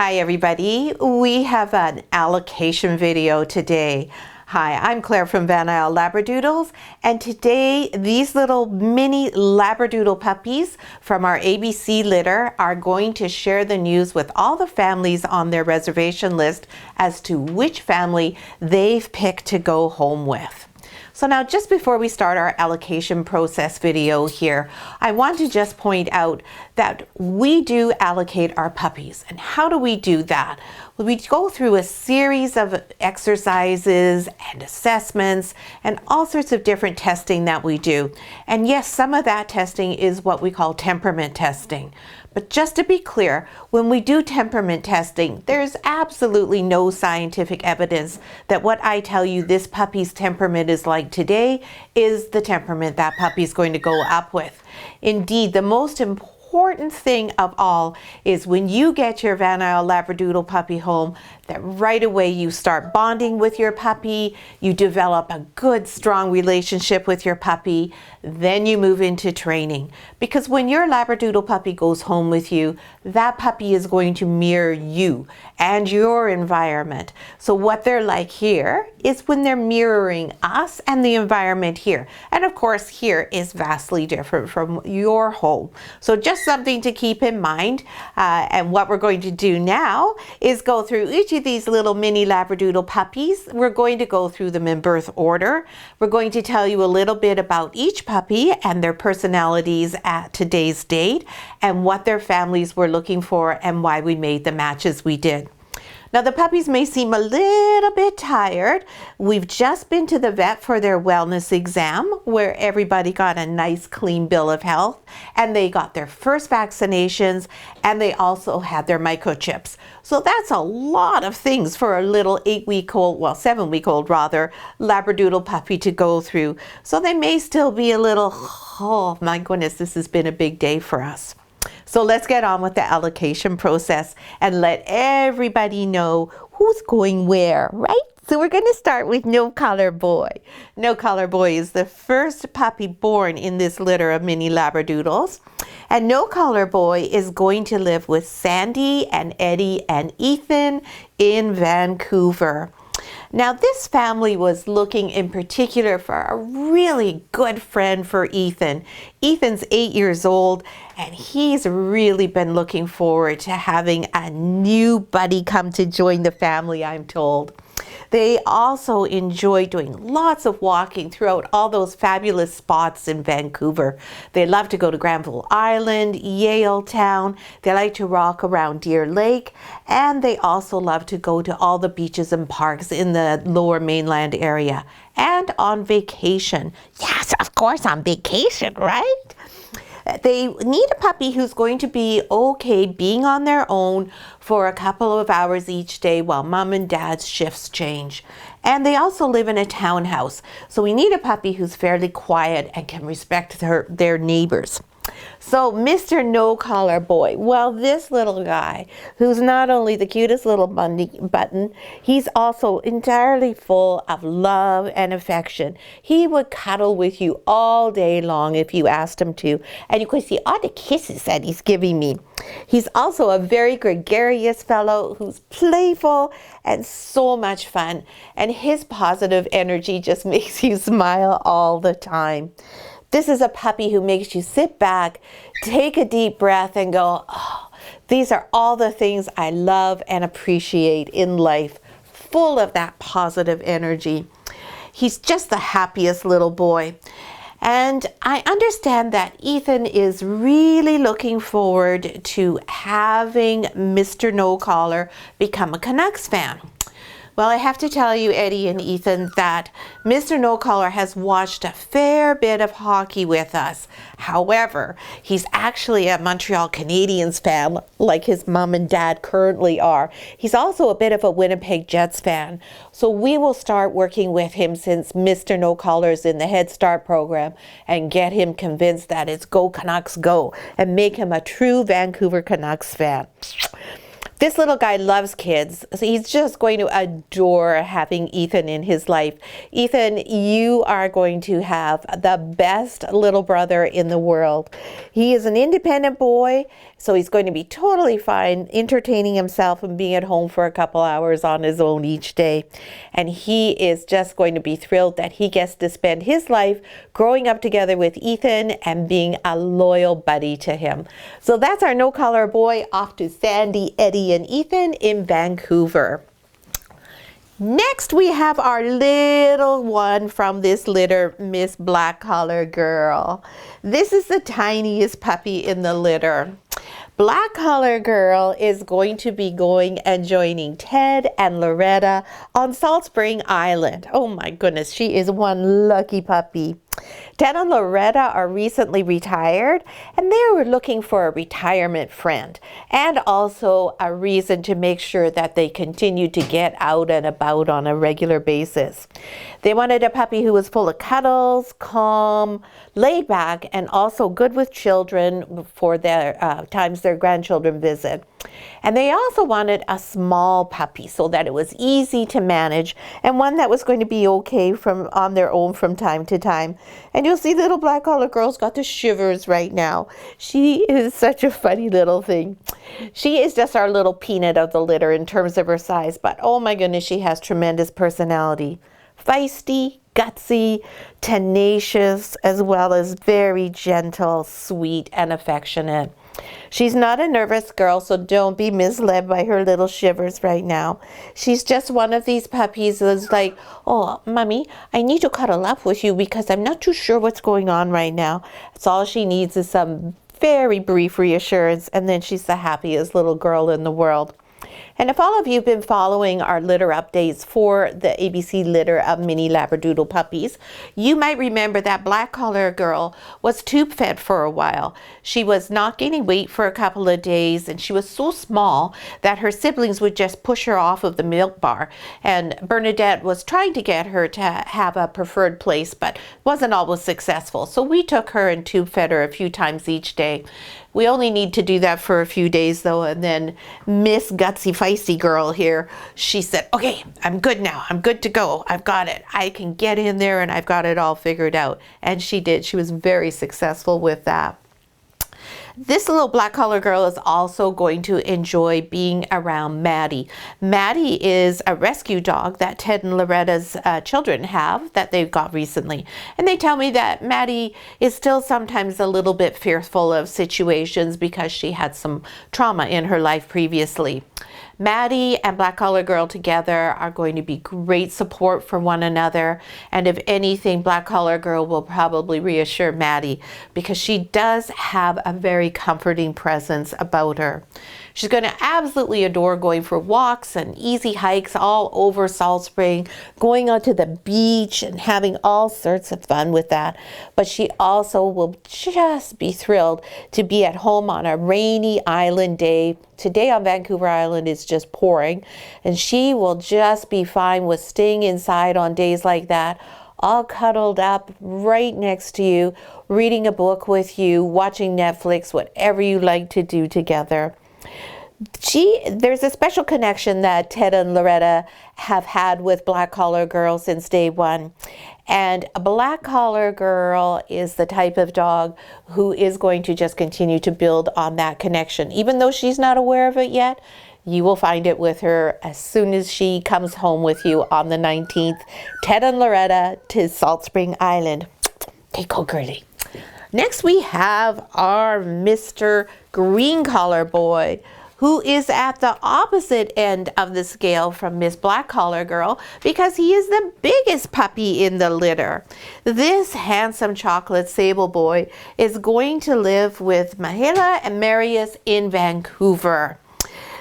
Hi everybody, we have an allocation video today. Hi, I'm Claire from Isle Labradoodles, and today these little mini Labradoodle puppies from our ABC litter are going to share the news with all the families on their reservation list as to which family they've picked to go home with. So now, just before we start our allocation process video here, I want to just point out that we do allocate our puppies. And how do we do that? Well, we go through a series of exercises and assessments and all sorts of different testing that we do. And yes, some of that testing is what we call temperament testing. But just to be clear, when we do temperament testing, there's absolutely no scientific evidence that what I tell you this puppy's temperament is like today is the temperament that puppy's going to go up with. Indeed, the most important thing of all is when you get your Isle Labradoodle puppy home, that right away you start bonding with your puppy, you develop a good, strong relationship with your puppy, then you move into training. Because when your Labradoodle puppy goes home with you, that puppy is going to mirror you and your environment. So what they're like here is when they're mirroring us and the environment here. And of course, here is vastly different from your home. So just something to keep in mind. And what we're going to do now is go through each of these little mini Labradoodle puppies. We're going to go through them in birth order. We're going to tell you a little bit about each puppy and their personalities at today's date and what their families were looking for and why we made the matches we did. Now, the puppies may seem a little bit tired. We've just been to the vet for their wellness exam where everybody got a nice clean bill of health and they got their first vaccinations and they also had their microchips. So that's a lot of things for a little 8-week-old, well, 7-week-old rather, Labradoodle puppy to go through. So they may still be a little, oh my goodness, this has been a big day for us. So let's get on with the allocation process and let everybody know who's going where, right? So we're going to start with No Collar Boy. No Collar Boy is the first puppy born in this litter of mini Labradoodles. And No Collar Boy is going to live with Sandy and Eddie and Ethan in Vancouver. Now, this family was looking in particular for a really good friend for Ethan. Ethan's 8 years old, and he's really been looking forward to having a new buddy come to join the family, I'm told. They also enjoy doing lots of walking throughout all those fabulous spots in Vancouver. They love to go to Granville Island, Yaletown. They like to walk around Deer Lake. And they also love to go to all the beaches and parks in the lower mainland area. And on vacation. Yes, of course, on vacation, right? They need a puppy who's going to be okay being on their own for a couple of hours each day while mom and dad's shifts change. And they also live in a townhouse. So we need a puppy who's fairly quiet and can respect their neighbors. So Mr. No Collar Boy, well, this little guy, who's not only the cutest little button, he's also entirely full of love and affection. He would cuddle with you all day long if you asked him to. And you could see all the kisses that he's giving me. He's also a very gregarious fellow who's playful and so much fun. And his positive energy just makes you smile all the time. This is a puppy who makes you sit back, take a deep breath and go, oh, these are all the things I love and appreciate in life, full of that positive energy. He's just the happiest little boy. And I understand that Ethan is really looking forward to having Mr. No Collar become a Canucks fan. Well, I have to tell you, Eddie and Ethan, that Mr. No Collar has watched a fair bit of hockey with us. However, he's actually a Montreal Canadiens fan, like his mom and dad currently are. He's also a bit of a Winnipeg Jets fan. So we will start working with him since Mr. No Collar's in the Head Start program and get him convinced that it's Go Canucks Go and make him a true Vancouver Canucks fan. This little guy loves kids, so he's just going to adore having Ethan in his life. Ethan, you are going to have the best little brother in the world. He is an independent boy, So he's going to be totally fine entertaining himself and being at home for a couple hours on his own each day. And he is just going to be thrilled that he gets to spend his life growing up together with Ethan and being a loyal buddy to him. So that's our no collar boy off to Sandy, Eddie, and Ethan in Vancouver. Next, we have our little one from this litter, Miss Black Collar Girl. This is the tiniest puppy in the litter. Black Collar Girl is going to be going and joining Ted and Loretta on Salt Spring Island. Oh my goodness, she is one lucky puppy. Ted and Loretta are recently retired, and they were looking for a retirement friend and also a reason to make sure that they continue to get out and about on a regular basis. They wanted a puppy who was full of cuddles, calm, laid back, and also good with children for their times their grandchildren visit. And they also wanted a small puppy so that it was easy to manage and one that was going to be okay on their own from time to time. And you'll see little Black Collar Girl's got the shivers right now. She is such a funny little thing. She is just our little peanut of the litter in terms of her size, but oh my goodness, she has tremendous personality. Feisty, gutsy, tenacious, as well as very gentle, sweet, and affectionate. She's not a nervous girl, so don't be misled by her little shivers right now. She's just one of these puppies that's like, oh, Mommy, I need to cuddle up with you because I'm not too sure what's going on right now. That's all she needs is some very brief reassurance, and then she's the happiest little girl in the world. And if all of you have been following our litter updates for the ABC litter of mini Labradoodle puppies, you might remember that Black Collar Girl was tube fed for a while. She was not gaining weight for a couple of days, and she was so small that her siblings would just push her off of the milk bar. And Bernadette was trying to get her to have a preferred place, but wasn't always successful. So we took her and tube fed her a few times each day. We only need to do that for a few days though, and then Miss Gutsy Feisty Girl here, she said, okay, I'm good now. I'm good to go. I've got it. I can get in there and I've got it all figured out. And she did. She was very successful with that. This little Black Collar Girl is also going to enjoy being around Maddie. Maddie is a rescue dog that Ted and Loretta's children have that they've got recently. And they tell me that Maddie is still sometimes a little bit fearful of situations because she had some trauma in her life previously. Maddie and Black Collar Girl together are going to be great support for one another. And if anything, Black Collar Girl will probably reassure Maddie because she does have a very comforting presence about her. She's going to absolutely adore going for walks and easy hikes all over Salt Spring, going onto the beach and having all sorts of fun with that. But she also will just be thrilled to be at home on a rainy island day. Today on Vancouver Island is just pouring, and she will just be fine with staying inside on days like that, all cuddled up right next to you, reading a book with you, watching Netflix, whatever you like to do together. There's a special connection that Ted and Loretta have had with Black Collar Girl since day one. And a Black Collar Girl is the type of dog who is going to just continue to build on that connection. Even though she's not aware of it yet, you will find it with her as soon as she comes home with you on the 19th. Ted and Loretta to Salt Spring Island. Okay, go girly. Next we have our Mr. Green Collar Boy, who is at the opposite end of the scale from Miss Black Collar Girl because he is the biggest puppy in the litter. This handsome chocolate sable boy is going to live with Mahela and Marius in Vancouver.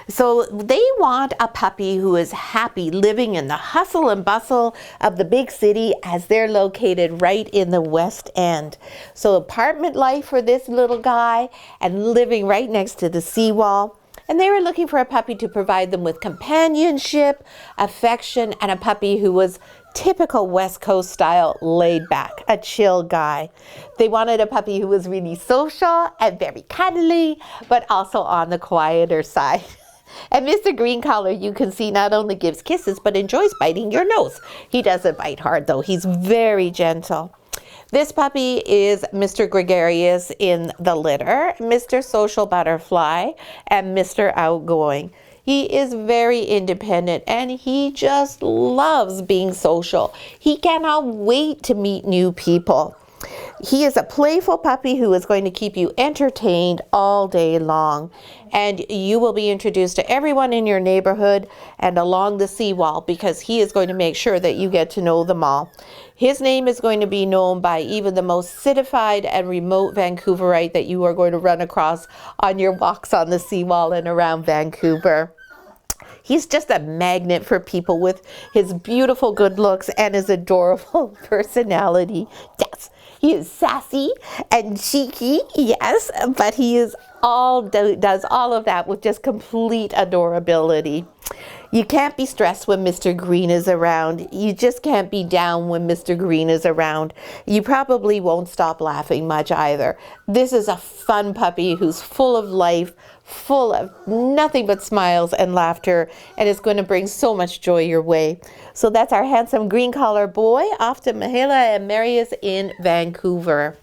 So they want a puppy who is happy living in the hustle and bustle of the big city as they're located right in the West End. So apartment life for this little guy and living right next to the seawall. And they were looking for a puppy to provide them with companionship, affection, and a puppy who was typical West Coast style, laid back, a chill guy. They wanted a puppy who was really social and very cuddly, but also on the quieter side. And Mr. Green Collar, you can see, not only gives kisses, but enjoys biting your nose. He doesn't bite hard, though. He's very gentle. This puppy is Mr. Gregarious in the litter, Mr. Social Butterfly, and Mr. Outgoing. He is very independent and he just loves being social. He cannot wait to meet new people. He is a playful puppy who is going to keep you entertained all day long. And you will be introduced to everyone in your neighborhood and along the seawall because he is going to make sure that you get to know them all. His name is going to be known by even the most citified and remote Vancouverite that you are going to run across on your walks on the seawall and around Vancouver. He's just a magnet for people with his beautiful good looks and his adorable personality. Yes, he is sassy and cheeky, yes, but he is does all of that with just complete adorability. You can't be stressed when Mr. Green is around. You just can't be down when Mr. Green is around. You probably won't stop laughing much either. This is a fun puppy who's full of life, full of nothing but smiles and laughter, and it's going to bring so much joy your way. So that's our handsome green collar boy off to Mahela and Marius in Vancouver.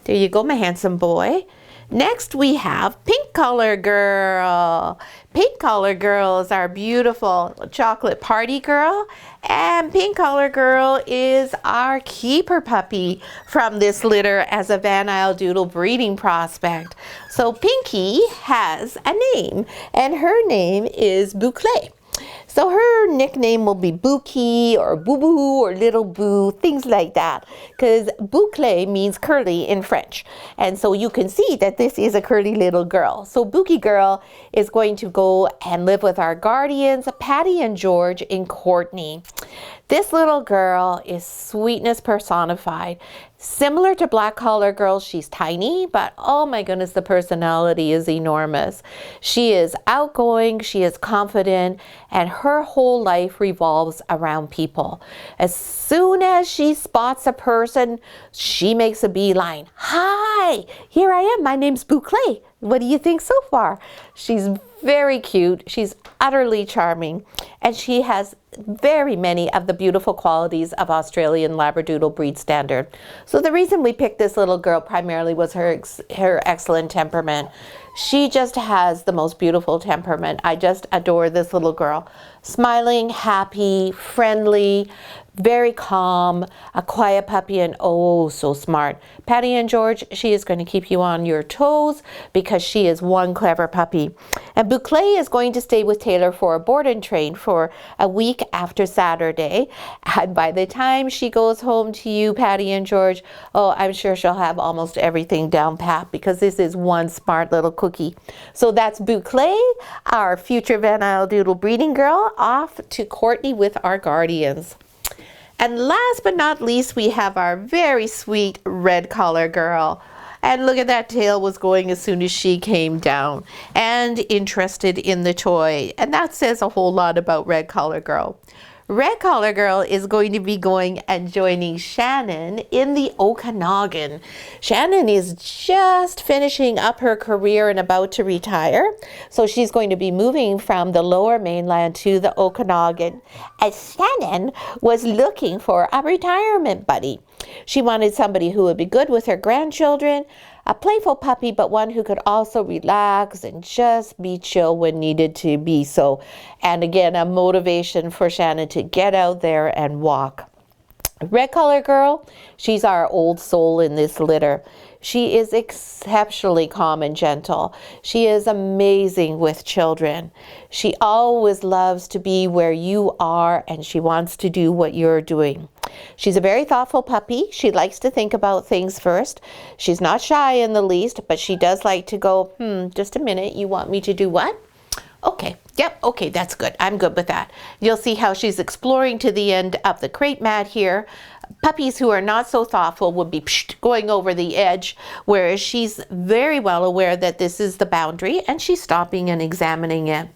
There you go, my handsome boy. Next we have Pink Collar Girl. Pink Collar Girl is our beautiful chocolate party girl, and Pink Collar Girl is our keeper puppy from this litter as a Van Isle Doodle breeding prospect. So Pinky has a name, and her name is Boucle. So her nickname will be Bookie or Boo Boo or Little Boo, things like that, because Boucle means curly in French. And so you can see that this is a curly little girl. So Bookie Girl is going to go and live with our guardians, Patty and George in Courtney. This little girl is sweetness personified. Similar to Black Collar Girl, she's tiny, but oh my goodness, the personality is enormous. She is outgoing, she is confident, and her whole life revolves around people. As soon as she spots a person, she makes a beeline. Hi, here I am, my name's Boucle. What do you think so far? She's very cute, she's utterly charming, and she has very many of the beautiful qualities of Australian Labradoodle breed standard. So the reason we picked this little girl primarily was her excellent temperament. She just has the most beautiful temperament. I just adore this little girl. Smiling, happy, friendly, very calm, a quiet puppy, and oh, so smart. Patty and George, she is going to keep you on your toes because she is one clever puppy. And Boucle is going to stay with Taylor for a board and train for a week after Saturday. And by the time she goes home to you, Patty and George, oh, I'm sure she'll have almost everything down pat because this is one smart little cookie. So that's Boucle, our future Van Isle Doodle breeding girl, off to Courtney with our guardians. And last but not least, we have our very sweet red collar girl. And look at that tail was going as soon as she came down and interested in the toy. And that says a whole lot about red collar girl. Red Collar Girl is going to be going and joining Shannon in the Okanagan. Shannon is just finishing up her career and about to retire. So she's going to be moving from the lower mainland to the Okanagan. As Shannon was looking for a retirement buddy. She wanted somebody who would be good with her grandchildren, a playful puppy, but one who could also relax and just be chill when needed to be so. And again, a motivation for Shannon to get out there and walk. Red Collar Girl, she's our old soul in this litter. She is exceptionally calm and gentle. She is amazing with children. She always loves to be where you are and she wants to do what you're doing. She's a very thoughtful puppy. She likes to think about things first. She's not shy in the least, but she does like to go, just a minute, you want me to do what? Okay, yep, okay, that's good. I'm good with that. You'll see how she's exploring to the end of the crate mat here. Puppies who are not so thoughtful would be going over the edge, whereas she's very well aware that this is the boundary and she's stopping and examining it.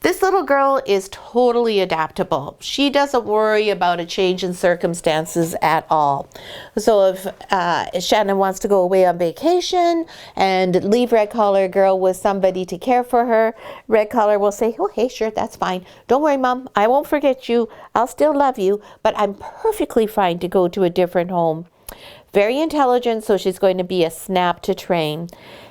This little girl is totally adaptable. She doesn't worry about a change in circumstances at all. So if Shannon wants to go away on vacation and leave Red Collar Girl with somebody to care for her, Red Collar will say, oh, hey, sure, that's fine. Don't worry, Mom, I won't forget you. I'll still love you, but I'm perfectly fine to go to a different home. Very intelligent, so she's going to be a snap to train.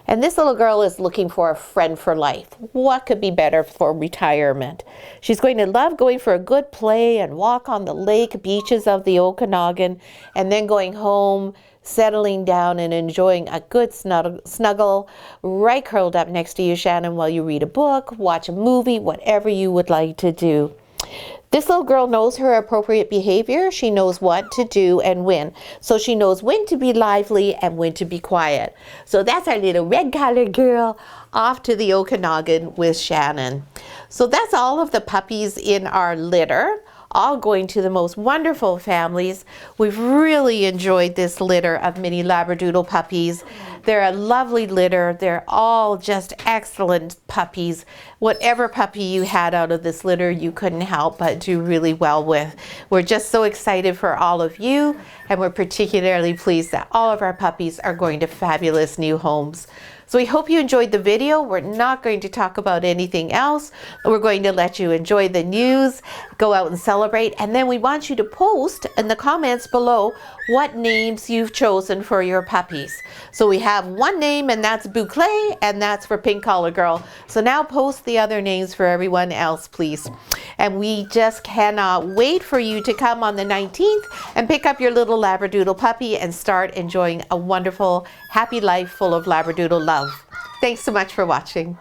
And this little girl is looking for a friend for life. What could be better for retirement? She's going to love going for a good play and walk on the lake beaches of the Okanagan, and then going home, settling down and enjoying a good snuggle right curled up next to you, Shannon, while you read a book, watch a movie, whatever you would like to do. This little girl knows her appropriate behavior. She knows what to do and when. So she knows when to be lively and when to be quiet. So that's our little red-collared girl off to the Okanagan with Shannon. So that's all of the puppies in our litter, all going to the most wonderful families. We've really enjoyed this litter of mini Labradoodle puppies. They're a lovely litter. They're all just excellent puppies. Whatever puppy you had out of this litter, you couldn't help but do really well with. We're just so excited for all of you, and we're particularly pleased that all of our puppies are going to fabulous new homes. So we hope you enjoyed the video. We're not going to talk about anything else. We're going to let you enjoy the news, go out and celebrate, and then we want you to post in the comments below what names you've chosen for your puppies. So we have one name, and that's Boucle, and that's for Pink Collar Girl. So now post the other names for everyone else, please. And we just cannot wait for you to come on the 19th and pick up your little Labradoodle puppy and start enjoying a wonderful, happy life full of Labradoodle love. Thanks so much for watching.